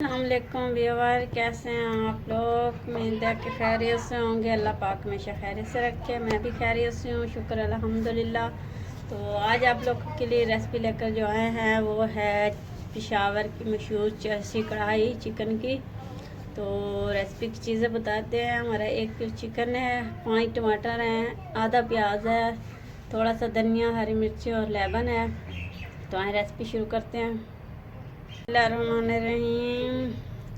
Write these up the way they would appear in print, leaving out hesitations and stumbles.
अस्सलामुअलैकुम व्यूअर, कैसे हैं आप लोग। उम्मीद है कि खैरियत से होंगे। अल्लाह पाक हमेशा खैरियत से रखे। मैं भी खैरियत से हूँ, शुक्र अल्हम्दुलिल्लाह। तो आज आप लोग के लिए रेसिपी लेकर जो आए हैं वो है पेशावर की मशहूर चसी कढ़ाई चिकन की। तो रेसिपी की चीज़ें बताते हैं। हमारा 1 किलो चिकन है, 5 टमाटर हैं, आधा प्याज है, थोड़ा सा धनिया, हरी मिर्ची और लेमन है। तो आए रेसिपी शुरू करते हैं। बिस्मिल्लाहिर्रहमानिर्रहीम।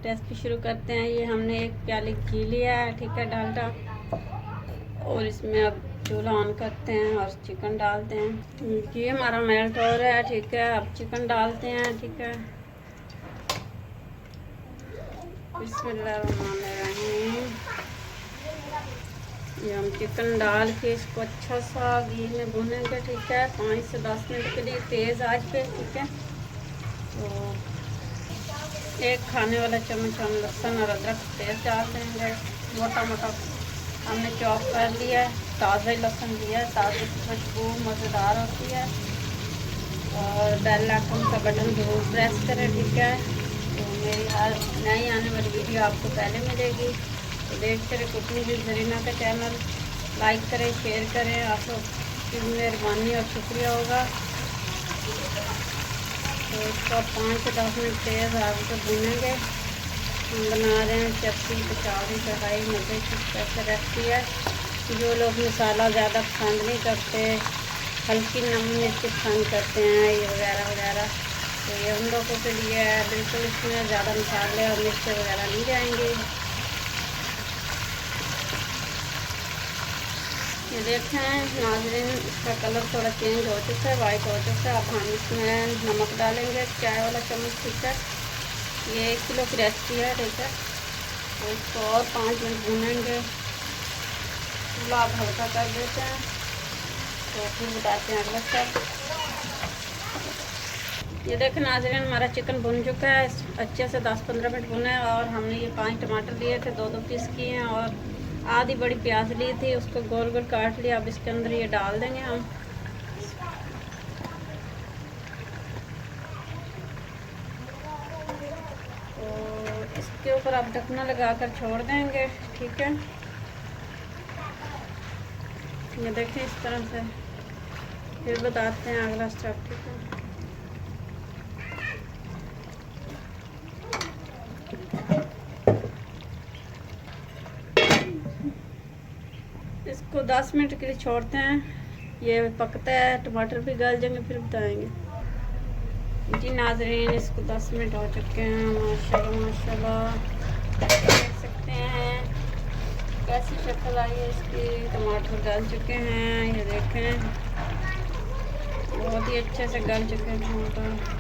रेसिपी शुरू करते हैं। ये हमने 1 प्याली घी लिया है, ठीक है, डालडा। और इसमें अब चूल्हा ऑन करते हैं और चिकन डालते हैं। घी हमारा मेल्ट हो रहा है, ठीक है। अब चिकन डालते हैं, ठीक है। बिस्मिल्लाहिर्रहमानिर्रहीम। ये हम चिकन डाल के इसको अच्छा सा घी में भूनेंगे, ठीक है, 5 से 10 मिनट के लिए तेज़ आंच पे, ठीक है। तो 1 खाने वाला चम्मच हम लहसुन और अदरक पेस्ट डाल देंगे। मोटा मोटा हमने चॉप कर लिया है। ताज़ा लहसुन लिया है, ताज़ी खुशबू मज़ेदार होती है। और बेल आइकन का बटन ज़रूर प्रेस करें, ठीक है। तो मेरी हर नई आने वाली वीडियो आपको पहले मिलेगी। तो देखते रहे कुकिंग विद ज़रीना का चैनल। लाइक करें, शेयर करें, आप लोग की मेहरबानी और शुक्रिया होगा। तो इसको 5 से 10 मिनट तेज़ आग पे भूनेंगे। हम बना रहे हैं चपसी पेशावरी कढ़ाई मज़े की स्पेशल रेसिपी है। जो लोग मसाला ज़्यादा पसंद नहीं करते, हल्की नमक मिर्च पसंद करते हैं, ये वगैरह वगैरह, तो ये उन लोगों के लिए है। बिल्कुल इसमें ज़्यादा मसाले और मिर्च वगैरह नहीं जाएंगे। ये देखें नाज़रीन, इसका कलर थोड़ा चेंज हो चुका है, वाइट हो चुका है। अब हम इसमें नमक डालेंगे, चाय वाला चम्मच, ठीक है। ये 1 किलो की रेसिपी है, ठीक है। तो इसको और 5 मिनट भूनेंगे। चूल्हा आप हल्का कर देते हैं। तो फिर बताते हैं अगला स्टेप। ये देखें नाज़रीन, हमारा चिकन भुन चुका है। अच्छे से 10-15 मिनट भुना है। और हमने ये 5 टमाटर लिए थे, 2-2 पीस किए हैं, और आधी बड़ी प्याज ली थी, उसको गोल गोल काट लिया। अब इसके अंदर ये डाल देंगे हम। तो इसके ऊपर आप ढकना लगा कर छोड़ देंगे, ठीक है। ये देखें इस तरह से। फिर बताते हैं अगला स्टेप, ठीक है। इसको 10 मिनट के लिए छोड़ते हैं। ये पकता है, टमाटर भी गल जाएंगे, फिर बताएंगे। जी नाज़रीन, इसको 10 मिनट हो चुके हैं। माशाल्लाह माशाल्लाह, देख सकते हैं कैसी शक्ल आई है इसकी। टमाटर गल चुके हैं, ये देखें बहुत ही अच्छे से गल चुके हैं टमाटर।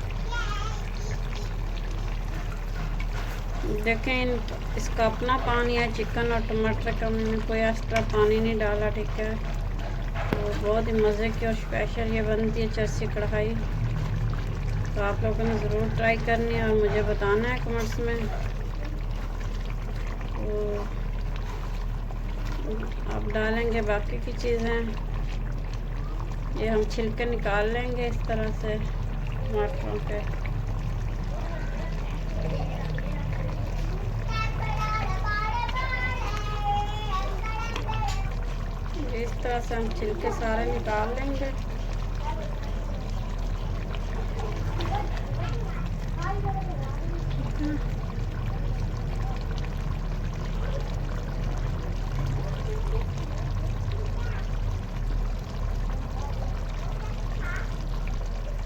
देखें इसका अपना पानी है, चिकन और टमाटर का मैंने कोई एक्स्ट्रा पानी नहीं डाला, ठीक है। तो बहुत ही मज़े की और स्पेशल ये बनती है चसी कढ़ाई। तो आप लोगों ने ज़रूर ट्राई करनी है और मुझे बताना है कमेंट्स में। तो अब डालेंगे बाकी की चीज़ें। ये हम छिलके निकाल लेंगे इस तरह से टमाटरों के। इस तरह से हम छिलके सारे निकाल लेंगे।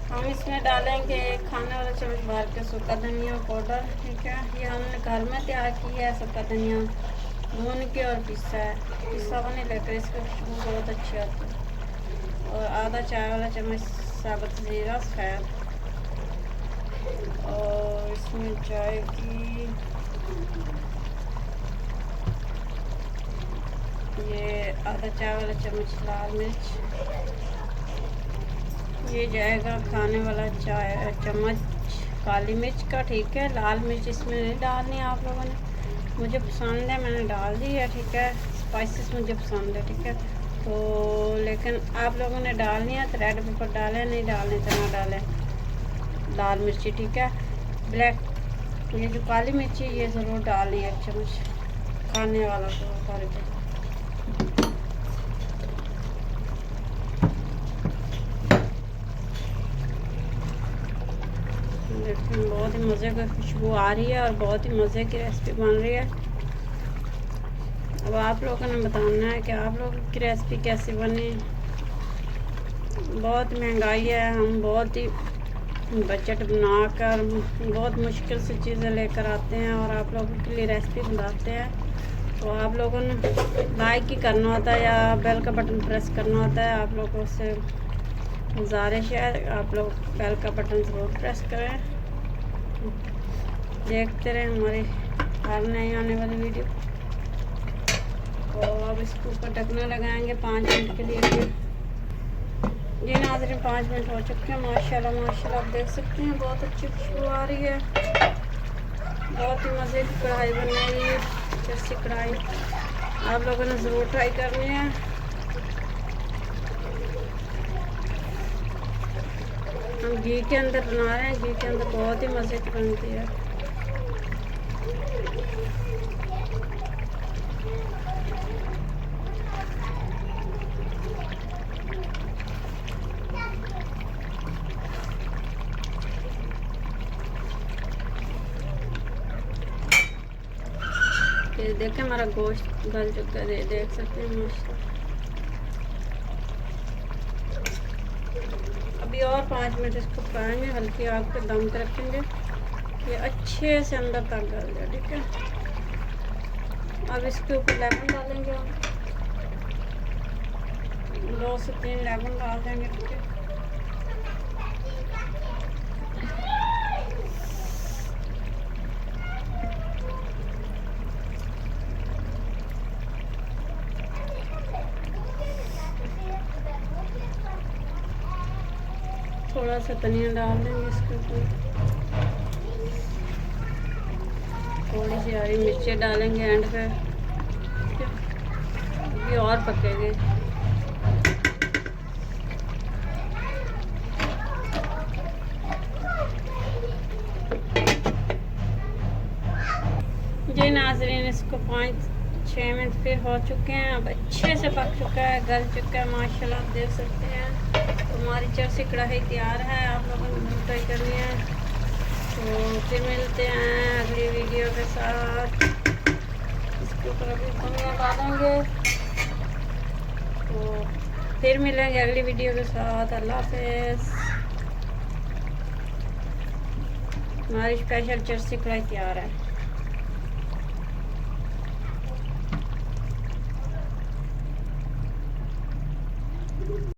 हम इसमें डालेंगे 1 खाने वाला चम्मच भर के सूखा धनिया पाउडर, ठीक है। ये हमने घर में तैयार किया है, सूखा धनिया भून के और पिसा है। पिसा बने लेकर इसकी खुशबू बहुत अच्छी आती है। और आधा चाय वाला चम्मच साबुत ज़ीरा सफ़ेद। और इसमें जाएगी ये आधा चाय वाला चम्मच लाल मिर्च। ये जाएगा खाने वाला चाय चम्मच काली मिर्च का, ठीक है। लाल मिर्च इसमें नहीं डालनी आप लोगों ने, मुझे पसंद है मैंने डाल दी है, ठीक है। स्पाइसेस मुझे पसंद है, ठीक है। तो लेकिन आप लोगों ने डालनी है तो रेड पेपर डालें, नहीं डालने तो ना डालें। लाल मिर्ची, ठीक है। ब्लैक ये जो काली मिर्ची ये ज़रूर डालें, 1 चम्मच खाने वाला को भर के। देखिए बहुत ही मज़े की खुशबू आ रही है और बहुत ही मज़े की रेसिपी बन रही है। अब आप लोगों ने बताना है कि आप लोगों की रेसिपी कैसी बनी। बहुत महंगाई है, हम बहुत ही बजट बनाकर बहुत मुश्किल से चीज़ें लेकर आते हैं और आप लोगों के लिए रेसिपी बनाते हैं। तो आप लोगों ने लाइक ही करना होता है या बेल का बटन प्रेस करना होता है। आप लोगों से गुजारिश है, आप लोग बेल का बटन ज़रूर प्रेस करें, देखते रहें हमारी हर नई आने वाली वीडियो। तो अब इसके ऊपर ढकना लगाएंगे 5 मिनट के लिए। ये नाज़रीन 5 मिनट हो चुके हैं। माशाल्लाह माशाल्लाह आप देख सकते हैं बहुत अच्छी खुशबू आ रही है। बहुत ही मज़े की कढ़ाई बन रही है, जैसी कढ़ाई आप लोगों ने ज़रूर ट्राई करनी है। हम घी के अंदर बना रहे हैं, घी के अंदर बहुत ही मज़े की बनती है। ये देखें हमारा गोश्त गल चुका है, देख सकते हैं माशाल्लाह। अभी और 5 मिनट इसको पकाएंगे, हल्की आग पे दम पे रखेंगे, ये अच्छे से अंदर तक गल जाए। ठीक है, अब इसके ऊपर लेमन डालेंगे हम, 2 से 3 लेमन डाल देंगे। ठीक है, थोड़ा सा धनिया डाल देंगे इसके ऊपर, थोड़ी सी हरी मिर्ची डालेंगे एंड पे। ये और पकेंगे। जी नाज़रीन, इसको 5-6 मिनट फिर हो चुके हैं। अब अच्छे से पक चुका है, गल चुका है माशाल्लाह, आप देख सकते हैं। तो हमारी चरसी कढ़ाई तैयार है, आप लोगों ने ट्राई करनी है। तो फिर मिलते हैं अगली वीडियो के साथ। इसके ऊपर अभी धनिया डालेंगे, तो फिर मिलेंगे अगली वीडियो के साथ। अल्लाह हाफ़िज़। हमारी स्पेशल चरसी कढ़ाई तैयार है।